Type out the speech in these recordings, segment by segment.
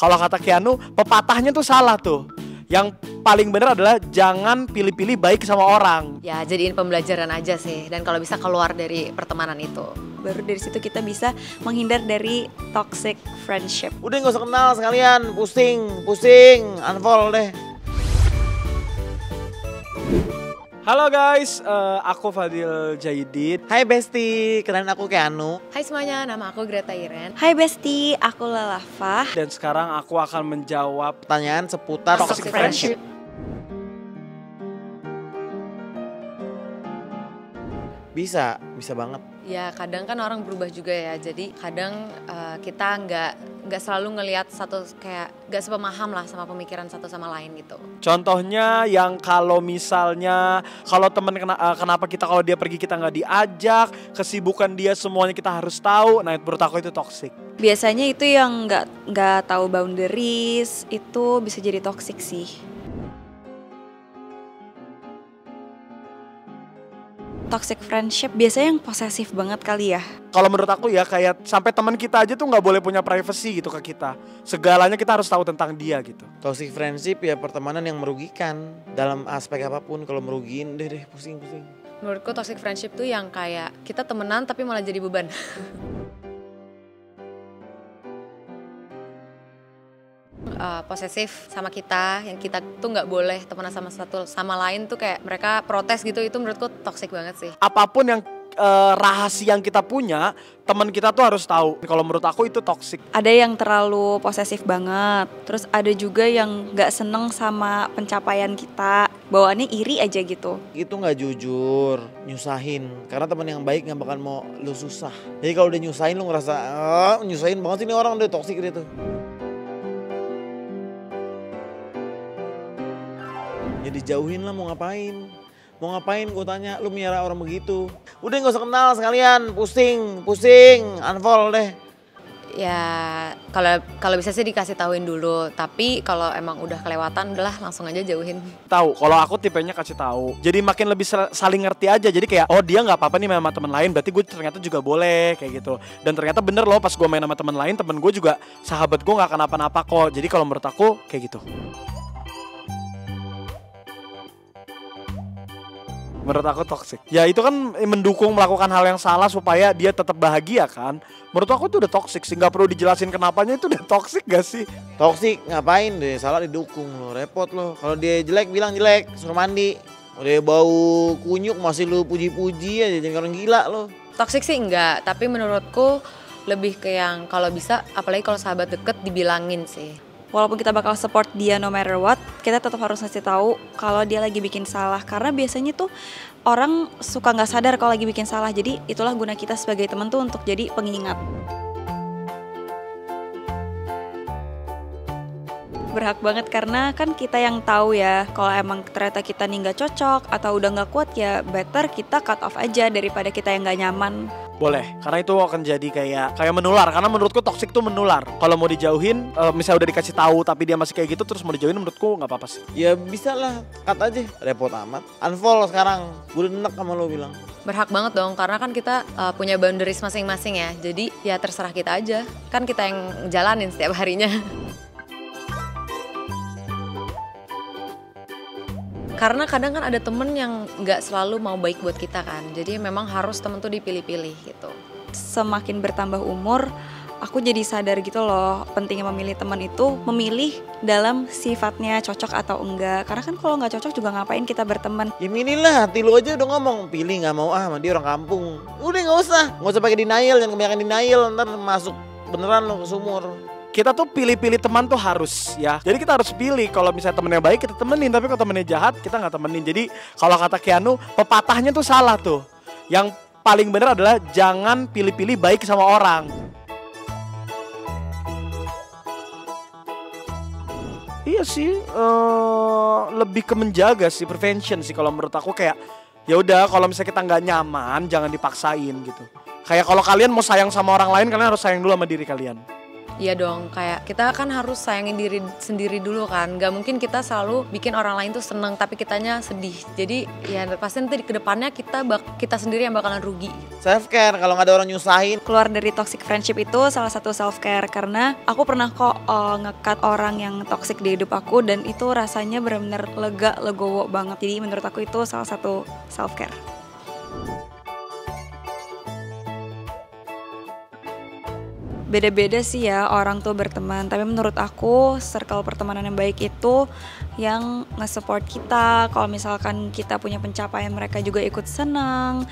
Kalau kata Keanu, pepatahnya tuh salah tuh. Yang paling benar adalah jangan pilih-pilih baik sama orang. Ya jadiin pembelajaran aja sih. Dan kalau bisa keluar dari pertemanan itu. Baru dari situ kita bisa menghindar dari toxic friendship. Udah gak usah kenal sekalian, pusing, unfollow deh. Halo guys, aku Fadil Jaidid. Hai Besti, kenalin aku Keanu. Hai semuanya, nama aku Greta Iren. Hai Besti, aku Lalafah. Dan sekarang aku akan menjawab Pertanyaan seputar toxic friendship. Bisa banget. Ya kadang kan orang berubah juga ya. Jadi kadang kita nggak selalu ngelihat nggak sepemaham lah sama pemikiran satu sama lain gitu. Contohnya yang kalau misalnya kalau temen kenapa kita kalau dia pergi kita nggak diajak, kesibukan dia semuanya kita harus tahu. Nah menurut aku itu toxic. Biasanya itu yang nggak tahu boundaries itu bisa jadi toxic sih. Toxic friendship biasanya yang posesif banget kali ya. Kalau menurut aku ya kayak sampai teman kita aja tuh nggak boleh punya privacy gitu ke kita. Segalanya kita harus tahu tentang dia gitu. Toxic friendship ya pertemanan yang merugikan dalam aspek apapun. Kalau merugiin deh pusing. Menurutku toxic friendship tuh yang kayak kita temenan tapi malah jadi beban. Posesif sama kita, yang kita tuh nggak boleh temenan sama satu sama lain tuh kayak mereka protes gitu, itu menurutku toxic banget sih. Apapun yang rahasia yang kita punya, teman kita tuh harus tahu. Kalau menurut aku itu toxic. Ada yang terlalu posesif banget, terus ada juga yang nggak seneng sama pencapaian kita, bawaannya iri aja gitu. Itu nggak jujur, nyusahin. Karena teman yang baik nggak bakal mau lu susah. Jadi kalau udah nyusahin lu ngerasa nyusahin banget sih ini orang, udah toxic gitu. Ya dijauhin lah, mau ngapain? Mau ngapain gue tanya, lu miara orang begitu. Udah gak usah kenal sekalian, pusing, unfollow deh. Ya kalau bisa sih dikasih tahuin dulu, tapi kalau emang udah kelewatan udahlah langsung aja jauhin. Tahu, kalau aku tipenya kasih tahu. Jadi makin lebih saling ngerti aja. Jadi kayak oh dia nggak apa-apa nih sama teman lain, berarti gue ternyata juga boleh kayak gitu. Dan ternyata bener loh pas gue main sama teman lain, temen gue juga sahabat gue nggak kenapa-napa kok. Jadi kalau menurut aku kayak gitu. Menurut aku toxic. Ya itu kan mendukung melakukan hal yang salah supaya dia tetap bahagia kan. Menurut aku itu udah toxic sih. Gak perlu dijelasin kenapanya, itu udah toxic gak sih? Toxic ngapain deh, salah didukung lo, repot lo. Kalau dia jelek bilang jelek, suruh mandi. Kalau dia bau kunyuk masih lu puji-puji aja, jadi orang gila lo. Toxic sih enggak, tapi menurutku lebih ke yang kalau bisa, apalagi kalau sahabat deket dibilangin sih. Walaupun kita bakal support dia no matter what, kita tetap harus ngasih tahu kalau dia lagi bikin salah. Karena biasanya tuh orang suka nggak sadar kalau lagi bikin salah. Jadi itulah guna kita sebagai teman tuh untuk jadi pengingat. Berhak banget karena kan kita yang tahu ya kalau emang ternyata kita nih nggak cocok atau udah nggak kuat, ya better kita cut off aja daripada kita yang nggak nyaman. Boleh, karena itu akan jadi kayak menular. Karena menurutku toxic tuh menular. Kalau mau dijauhin, misalnya udah dikasih tahu tapi dia masih kayak gitu terus mau dijauhin, menurutku nggak apa-apa sih. Ya bisa lah, cut aja, repot amat. Unfollow sekarang, gue udah enek sama lo bilang. Berhak banget dong, karena kan kita punya boundaries masing-masing ya. Jadi ya terserah kita aja, kan kita yang jalanin setiap harinya. Karena kadang kan ada temen yang nggak selalu mau baik buat kita kan. Jadi memang harus temen tuh dipilih-pilih gitu. Semakin bertambah umur, aku jadi sadar gitu loh, pentingnya memilih teman itu memilih dalam sifatnya cocok atau enggak. Karena kan kalau nggak cocok juga ngapain kita berteman. Ya milih lah, hati lu aja udah ngomong pilih, nggak mau sama dia orang kampung. Udah nggak usah pakai denial, jangan kebanyakan denial, ntar masuk beneran lo ke sumur. Kita tuh pilih-pilih teman tuh harus ya. Jadi kita harus pilih, kalau misalnya temennya baik kita temenin, tapi kalau temennya jahat kita nggak temenin. Jadi kalau kata Keanu, pepatahnya tuh salah tuh. Yang paling benar adalah jangan pilih-pilih baik sama orang. Iya sih, lebih ke menjaga sih, prevention sih kalau menurut aku. Kayak ya udah, kalau misalnya kita nggak nyaman jangan dipaksain gitu. Kayak kalau kalian mau sayang sama orang lain, kalian harus sayang dulu sama diri kalian. Iya dong, kayak kita kan harus sayangin diri sendiri dulu kan. Gak mungkin kita selalu bikin orang lain tuh seneng tapi kitanya sedih. Jadi ya pasti nanti ke depannya kita sendiri yang bakalan rugi. Self care kalau nggak ada orang nyusahin. Keluar dari toxic friendship itu salah satu self care, karena aku pernah kok nge-cut orang yang toxic di hidup aku dan itu rasanya benar-benar lega, legowo banget. Jadi menurut aku itu salah satu self care. Beda-beda sih ya orang tuh berteman, tapi menurut aku circle pertemanan yang baik itu yang nge-support kita. Kalau misalkan kita punya pencapaian, mereka juga ikut senang.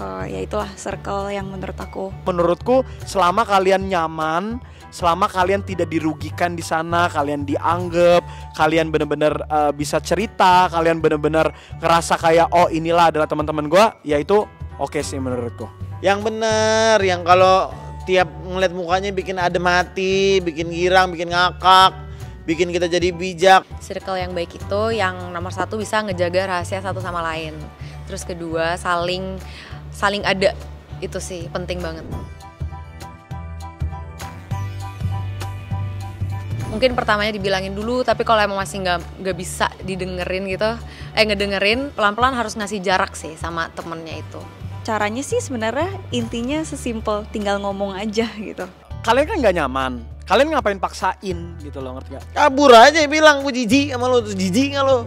Ya itulah circle yang menurut aku. Menurutku selama kalian nyaman, selama kalian tidak dirugikan di sana, kalian dianggap, kalian benar-benar bisa cerita, kalian benar-benar ngerasa kayak oh inilah adalah teman-teman gue, ya itu oke sih menurutku. Yang bener, yang kalau tiap ngeliat mukanya bikin adem hati, bikin girang, bikin ngakak, bikin kita jadi bijak. Circle yang baik itu yang nomor satu bisa ngejaga rahasia satu sama lain. Terus kedua saling ada, itu sih penting banget. Mungkin pertamanya dibilangin dulu, tapi kalau emang masih nggak bisa didengerin gitu, ngedengerin, pelan-pelan harus ngasih jarak sih sama temennya itu. Caranya sih sebenarnya intinya sesimpel tinggal ngomong aja gitu. Kalian kan nggak nyaman, kalian ngapain paksain gitu loh, ngerti gak? Kabur aja bilang gue jijik sama lo, terus jijik gak lo?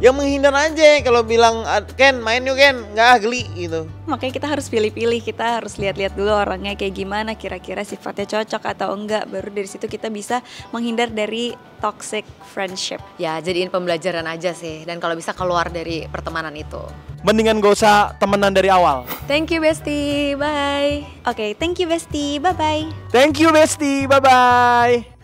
Ya menghindar aja kalau bilang Ken main yuk Ken, nggak geli gitu. Makanya kita harus pilih-pilih, kita harus lihat-lihat dulu orangnya kayak gimana, kira-kira sifatnya cocok atau enggak. Baru dari situ kita bisa menghindar dari toxic friendship. Ya jadiin pembelajaran aja sih, dan kalau bisa keluar dari pertemanan itu. Mendingan gak usah temenan dari awal. Thank you bestie, bye. Oke, thank you bestie, bye-bye. Thank you bestie, bye-bye.